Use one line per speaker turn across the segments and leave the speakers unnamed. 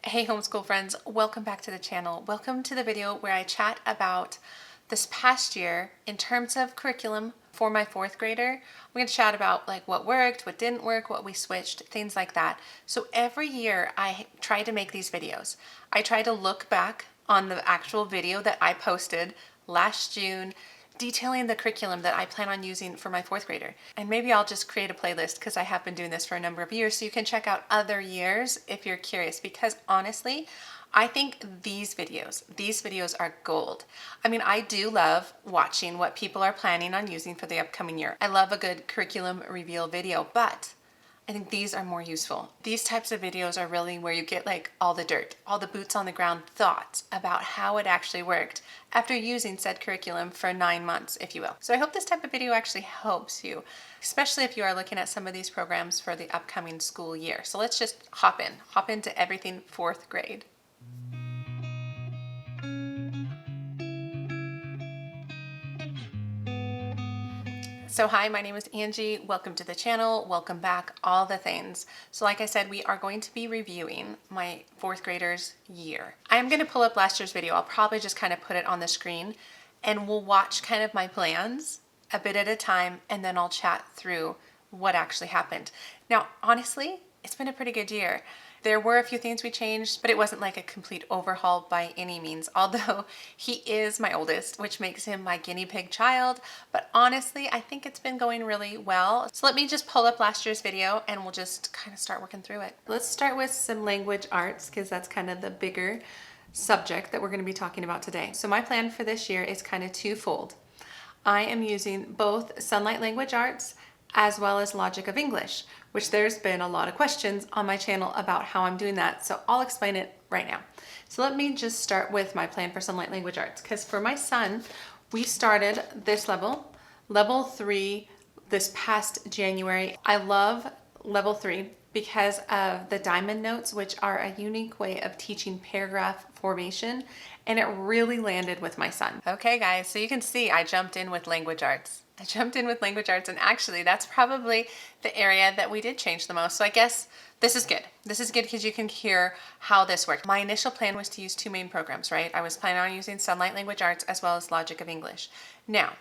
Hey homeschool friends, welcome back to the channel. Welcome to the video where I chat about this past year in terms of curriculum for my fourth grader. We're going to chat about like what worked, what didn't work, what we switched, things like that. So every year I try to make these videos. I try to look back on the actual video that I posted last June detailing the curriculum that I plan on using for my fourth grader. And maybe I'll just create a playlist because I have been doing this for a number of years, so you can check out other years if you're curious, because honestly, I think these videos are gold. I mean, I do love watching what people are planning on using for the upcoming year. I love a good curriculum reveal video, but I think these are more useful. These types of videos are really where you get like all the dirt, all the boots on the ground thoughts about how it actually worked after using said curriculum for 9 months, if you will. So I hope this type of video actually helps you, especially if you are looking at some of these programs for the upcoming school year. So let's just hop into everything fourth grade. So hi, my name is Angie. Welcome to the channel. Welcome back, all the things. So like I said, we are going to be reviewing my fourth graders year. I am going to pull up last year's video. I'll probably just kind of put it on the screen and we'll watch kind of my plans a bit at a time, and then I'll chat through what actually happened. Now, honestly, it's been a pretty good year. There were a few things we changed, but it wasn't like a complete overhaul by any means, although he is my oldest, which makes him my guinea pig child. But honestly, I think it's been going really well. So let me just pull up last year's video and we'll just kind of start working through it. Let's start with some language arts because that's kind of the bigger subject that we're going to be talking about today. So my plan for this year is kind of twofold. I am using both Sonlight Language Arts as well as Logic of English, which there's been a lot of questions on my channel about how I'm doing that. So I'll explain it right now. So let me just start with my plan for Sonlight Language Arts, because for my son, we started this level 3, this past January. I love level 3 because of the diamond notes, which are a unique way of teaching paragraph formation, and it really landed with my son. Okay guys, so you can see I jumped in with language arts. And actually that's probably the area that we did change the most. So I guess this is good. This is good because you can hear how this worked. My initial plan was to use 2 main programs, right? I was planning on using Sonlight Language Arts as well as Logic of English. Now,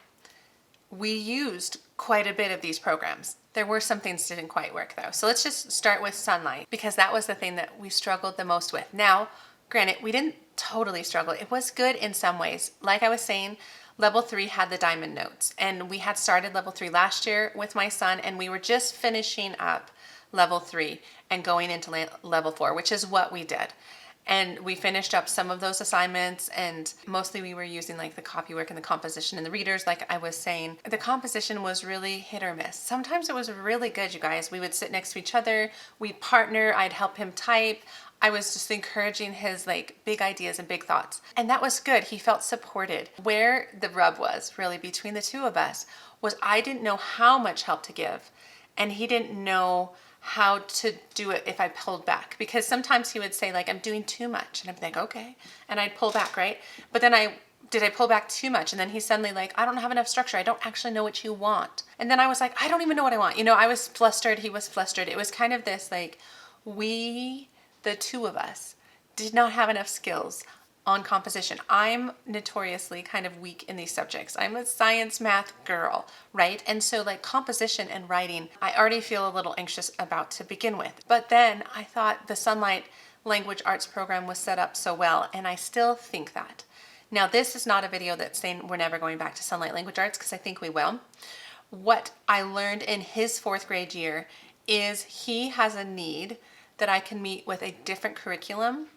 we used quite a bit of these programs. There were some things that didn't quite work though. So let's just start with Sonlight because that was the thing that we struggled the most with. Now, granted, we didn't totally struggle. It was good in some ways. Like I was saying, level 3 had the diamond notes, and we had started level 3 last year with my son, and we were just finishing up level 3 and going into level 4, which is what we did. And we finished up some of those assignments, and mostly we were using like the copywork and the composition and the readers. Like I was saying, the composition was really hit or miss. Sometimes it was really good, you guys. We would sit next to each other, we'd partner, I'd help him type. I was just encouraging his like big ideas and big thoughts. And that was good. He felt supported. Where the rub was really between the two of us was I didn't know how much help to give, and he didn't know how to do it if I pulled back, because sometimes he would say like, I'm doing too much, and I'd be like, okay, and I'd pull back, right? But then I pull back too much? And then he's suddenly like, I don't have enough structure. I don't actually know what you want. And then I was like, I don't even know what I want. You know, I was flustered. He was flustered. It was kind of this like, the two of us did not have enough skills on composition. I'm notoriously kind of weak in these subjects. I'm a science math girl, right? And so like composition and writing, I already feel a little anxious about to begin with. But then I thought the Sonlight Language Arts program was set up so well, and I still think that. Now this is not a video that's saying we're never going back to Sonlight Language Arts, because I think we will. What I learned in his fourth grade year is he has a need that I can meet with a different curriculum,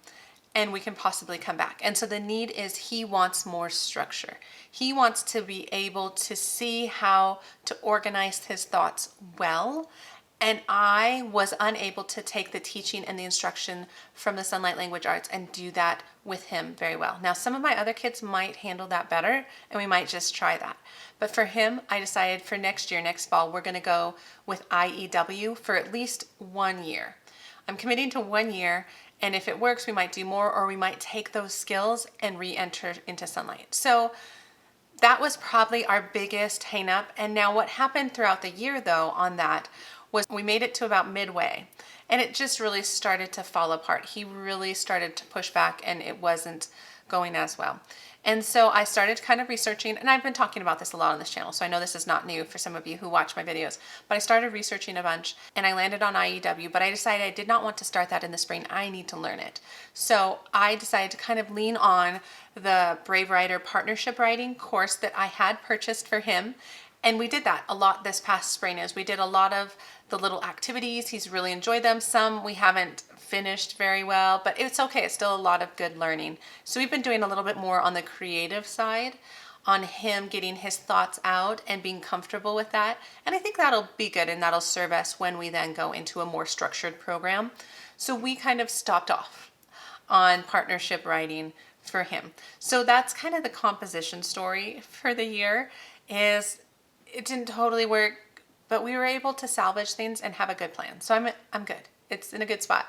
and we can possibly come back. And so the need is he wants more structure. He wants to be able to see how to organize his thoughts well. And I was unable to take the teaching and the instruction from the Sonlight Language Arts and do that with him very well. Now, some of my other kids might handle that better, and we might just try that. But for him, I decided for next year, next fall, we're gonna go with IEW for at least 1 year. I'm committing to 1 year, and if it works, we might do more, or we might take those skills and re-enter into Sonlight. So that was probably our biggest hang up. And now what happened throughout the year though on that was we made it to about midway and it just really started to fall apart. He really started to push back and it wasn't going as well. And so I started kind of researching, and I've been talking about this a lot on this channel, so I know this is not new for some of you who watch my videos, but I started researching a bunch and I landed on IEW, but I decided I did not want to start that in the spring. I need to learn it. So I decided to kind of lean on the Brave Writer Partnership Writing course that I had purchased for him. And we did that a lot this past spring. As we did a lot of the little activities. He's really enjoyed them. Some we haven't finished very well, but it's okay. It's still a lot of good learning. So we've been doing a little bit more on the creative side, on him getting his thoughts out and being comfortable with that. And I think that'll be good and that'll serve us when we then go into a more structured program. So we kind of stopped off on partnership writing for him. So that's kind of the composition story for the year. Is it didn't totally work, but we were able to salvage things and have a good plan. So I'm good. It's in a good spot.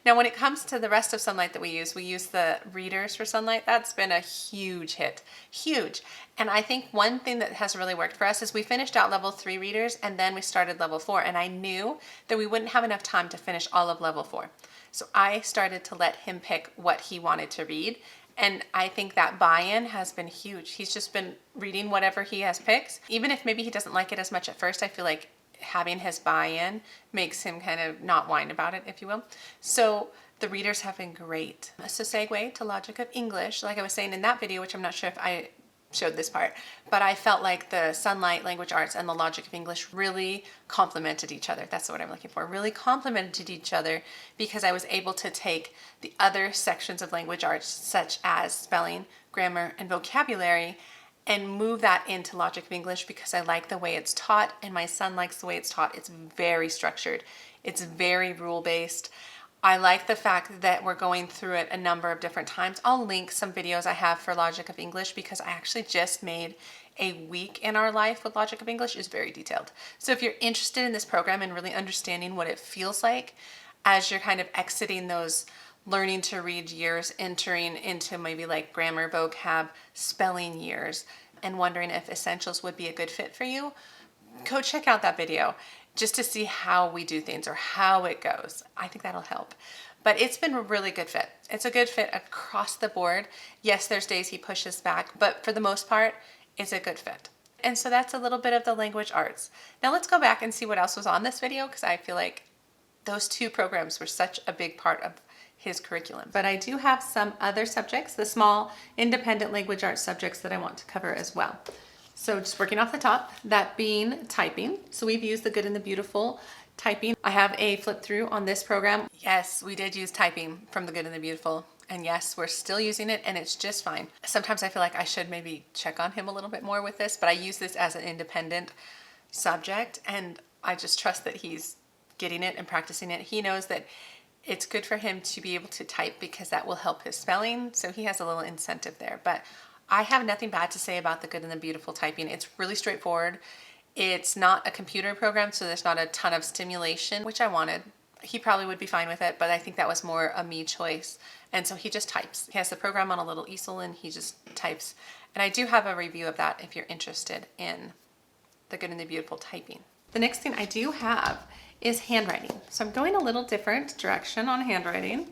Now, when it comes to the rest of Sonlight that we use the readers for Sonlight. That's been a huge hit, huge. And I think one thing that has really worked for us is we finished out level 3 readers and then we started level 4. And I knew that we wouldn't have enough time to finish all of level 4. So I started to let him pick what he wanted to read. And I think that buy-in has been huge. He's just been reading whatever he has picked. Even if maybe he doesn't like it as much at first, I feel like having his buy-in makes him kind of not whine about it, if you will. So the readers have been great. So segue to Logic of English, like I was saying in that video, which I'm not sure if I showed this part, but I felt like the Sonlight Language Arts and the Logic of English really complemented each other. That's what I'm looking for. Really complemented each other because I was able to take the other sections of language arts, such as spelling, grammar, and vocabulary, and move that into Logic of English because I like the way it's taught and my son likes the way it's taught. It's very structured. It's very rule-based. I like the fact that we're going through it a number of different times. I'll link some videos I have for Logic of English because I actually just made a week in our life with Logic of English. Is very detailed. So if you're interested in this program and really understanding what it feels like as you're kind of exiting those learning to read years, entering into maybe like grammar, vocab, spelling years, and wondering if essentials would be a good fit for you, go check out that video just to see how we do things or how it goes. I think that'll help. But it's been a really good fit. It's a good fit across the board. Yes, there's days he pushes back, but for the most part, it's a good fit. And so that's a little bit of the language arts. Now let's go back and see what else was on this video because I feel like those two programs were such a big part of his curriculum. But I do have some other subjects, the small independent language arts subjects that I want to cover as well. So just working off the top, that being typing. So we've used the Good and the Beautiful typing. I have a flip through on this program. Yes, we did use typing from the Good and the Beautiful. And yes, we're still using it and it's just fine. Sometimes I feel like I should maybe check on him a little bit more with this, but I use this as an independent subject and I just trust that he's getting it and practicing it. He knows that it's good for him to be able to type because that will help his spelling. So he has a little incentive there. But I have nothing bad to say about the Good and the Beautiful typing. It's really straightforward. It's not a computer program, so there's not a ton of stimulation, which I wanted. He probably would be fine with it, but I think that was more a me choice. And so he just types. He has the program on a little easel and he just types. And I do have a review of that if you're interested in the Good and the Beautiful typing. The next thing I do have is handwriting. So I'm going a little different direction on handwriting.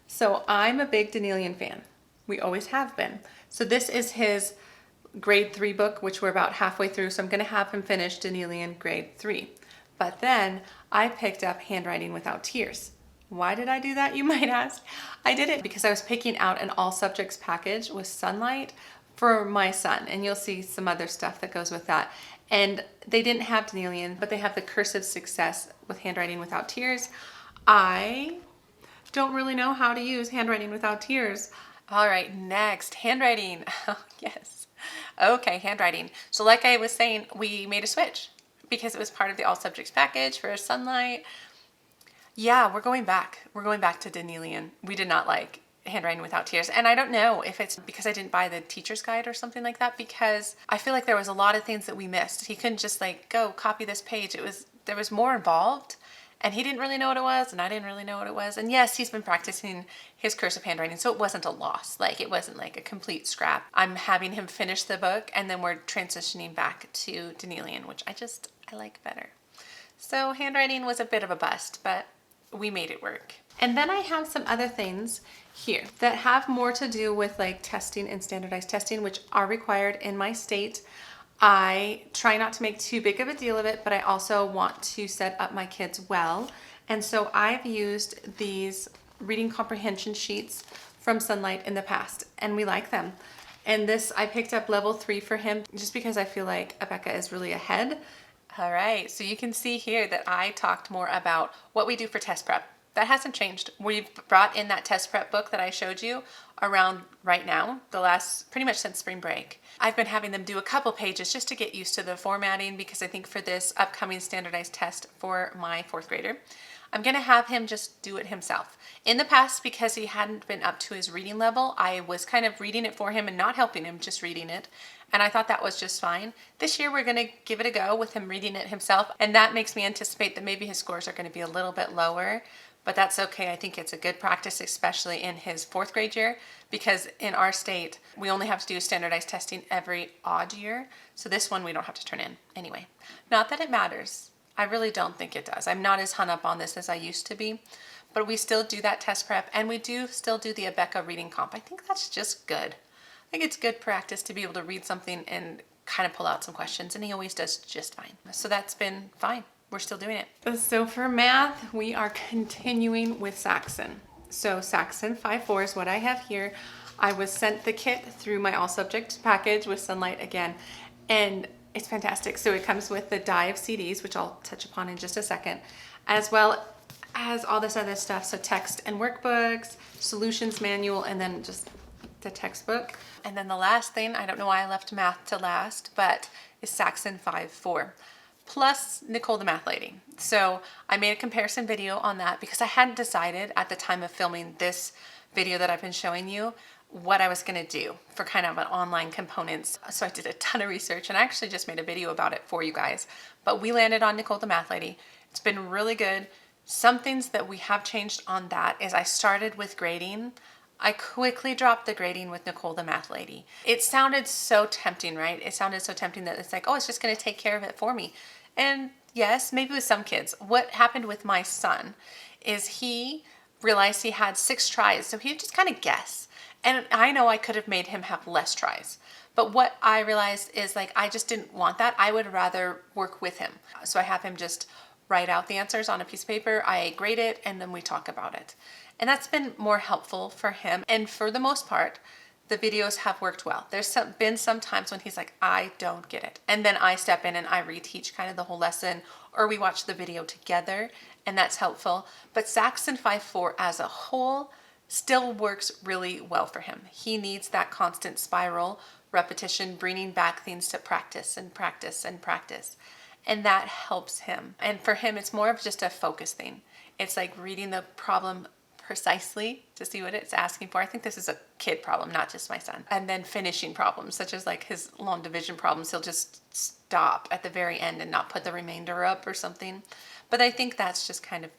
So I'm a big Danielian fan. We always have been. So this is his grade 3 book, which we're about halfway through. So I'm going to have him finish Danielian grade 3. But then I picked up Handwriting Without Tears. Why did I do that, you might ask? I did it because I was picking out an all subjects package with Sonlight for my son. And you'll see some other stuff that goes with that. And they didn't have Danielian, but they have the Cursive Success with Handwriting Without Tears. I don't really know how to use Handwriting Without Tears. All right, next, handwriting. Oh, yes. Okay, handwriting. So like I was saying, we made a switch because it was part of the all subjects package for Sonlight. Yeah, we're going back. We're going back to Danielian. We did not like Handwriting Without Tears. And I don't know if it's because I didn't buy the teacher's guide or something like that, because I feel like there was a lot of things that we missed. He couldn't just like go copy this page. There was more involved and he didn't really know what it was and I didn't really know what it was. And yes, he's been practicing his cursive handwriting, so it wasn't a loss. Like it wasn't like a complete scrap. I'm having him finish the book and then we're transitioning back to Danielian, which I like better. So handwriting was a bit of a bust, but we made it work. And then I have some other things here that have more to do with like testing and standardized testing, which are required in my state. I try not to make too big of a deal of it, but I also want to set up my kids well. And so I've used these reading comprehension sheets from Sonlight in the past, and we like them. And this, I picked up level 3 for him just because I feel like Abeka is really ahead. All right, so you can see here that I talked more about what we do for test prep. That hasn't changed. We've brought in that test prep book that I showed you around right now, the last, pretty much since spring break. I've been having them do a couple pages just to get used to the formatting, because I think for this upcoming standardized test for my 4th grader, I'm gonna have him just do it himself. In the past, because he hadn't been up to his reading level, I was kind of reading it for him and not helping him, just reading it. And I thought that was just fine. This year, we're gonna give it a go with him reading it himself. And that makes me anticipate that maybe his scores are gonna be a little bit lower, but that's okay. I think it's a good practice, especially in his 4th grade year, because in our state, we only have to do standardized testing every odd year. So this one we don't have to turn in anyway. Not that it matters. I really don't think it does. I'm not as hung up on this as I used to be, but we still do that test prep, and we do still do the Abeka reading comp. I think that's just good. I think it's good practice to be able to read something and kind of pull out some questions, and he always does just fine. So that's been fine. We're still doing it. So for math, we are continuing with Saxon. So Saxon 5.4 is what I have here. I was sent the kit through my all subject package with Sonlight again, and it's fantastic. So it comes with the Dive CDs, which I'll touch upon in just a second, as well as all this other stuff. So text and workbooks, solutions manual, and then just the textbook. And then the last thing, I don't know why I left math to last, but is Saxon 5.4. plus Nicole the Math Lady. So I made a comparison video on that because I hadn't decided at the time of filming this video that I've been showing you what I was gonna do for kind of an online components. So I did a ton of research, and I actually just made a video about it for you guys. But we landed on Nicole the Math Lady. It's been really good. Some things that we have changed on that is I started with grading. I quickly dropped the grading with Nicole the Math Lady. It sounded so tempting, right? It sounded so tempting that it's like, oh, it's just gonna take care of it for me. And yes, maybe with some kids. What happened with my son is he realized he had 6 tries, so he would just kind of guess. And I know I could have made him have less tries. But what I realized is like, I just didn't want that. I would rather work with him. So I have him just write out the answers on a piece of paper, I grade it, and then we talk about it. And that's been more helpful for him. And for the most part, the videos have worked well. There's been some times when he's like, I don't get it. And then I step in and I reteach kind of the whole lesson, or we watch the video together, and that's helpful. But Saxon 5.4 as a whole still works really well for him. He needs that constant spiral, repetition, bringing back things to practice and practice and practice. And that helps him. And for him, it's more of just a focus thing. It's like reading the problem precisely to see what it's asking for. I think this is a kid problem, not just my son. And then finishing problems, such as like his long division problems, he'll just stop at the very end and not put the remainder up or something. But I think that's just kind of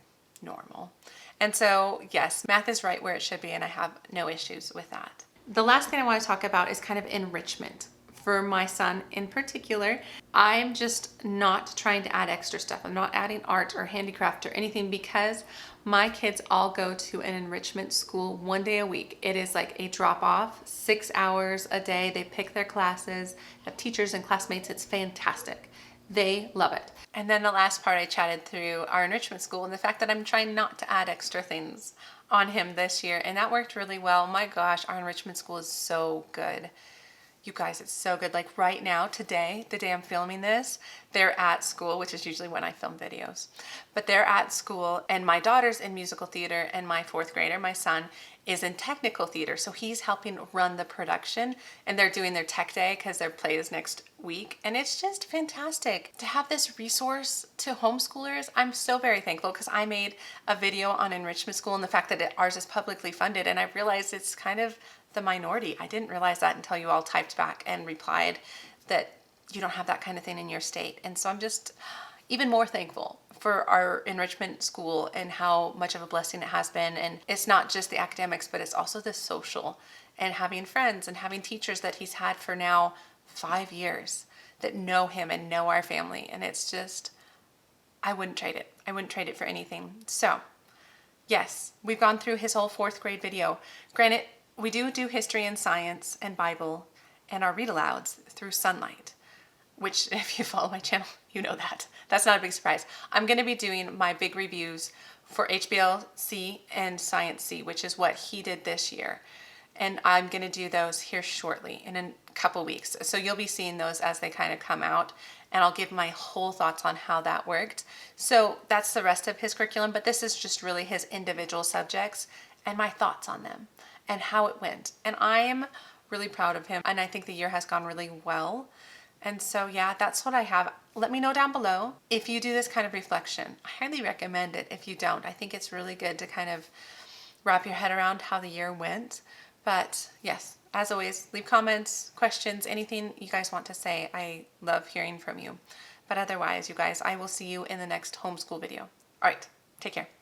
normal. And so, yes, math is right where it should be, and I have no issues with that. The last thing I want to talk about is kind of enrichment. For my son in particular, I'm just not trying to add extra stuff. I'm not adding art or handicraft or anything, because my kids all go to an enrichment school 1 day a week. It is like a drop off, 6 hours a day. They pick their classes, have teachers and classmates. It's fantastic. They love it. And then the last part, I chatted through our enrichment school and the fact that I'm trying not to add extra things on him this year. And that worked really well. My gosh, our enrichment school is so good. You guys, it's so good. Like right now, today, the day I'm filming this, they're at school, which is usually when I film videos. But they're at school, and my daughter's in musical theater, and my 4th grader, my son, is in technical theater. So he's helping run the production, and they're doing their tech day because their play is next week. And it's just fantastic to have this resource to homeschoolers. I'm so very thankful, because I made a video on enrichment school and the fact that ours is publicly funded, and I realized it's kind of the minority. I didn't realize that until you all typed back and replied that you don't have that kind of thing in your state. And so I'm just even more thankful for our enrichment school and how much of a blessing it has been. And it's not just the academics, but it's also the social and having friends and having teachers that he's had for now 5 years that know him and know our family. And it's just I wouldn't trade it. I wouldn't trade it for anything. So yes, we've gone through his whole 4th grade video. Granted, we do history and science and Bible and our read alouds through Sonlight, which if you follow my channel, you know that. That's not a big surprise. I'm going to be doing my big reviews for HBLC and Science C, which is what he did this year. And I'm going to do those here shortly in a couple weeks. So you'll be seeing those as they kind of come out, and I'll give my whole thoughts on how that worked. So that's the rest of his curriculum, but this is just really his individual subjects and my thoughts on them and how it went. And I'm really proud of him, and I think the year has gone really well. And so yeah, that's what I have. Let me know down below if you do this kind of reflection. I highly recommend it if you don't. I think it's really good to kind of wrap your head around how the year went. But yes, as always, leave comments, questions, anything you guys want to say. I love hearing from you. But otherwise, you guys, I will see you in the next homeschool video. All right, take care.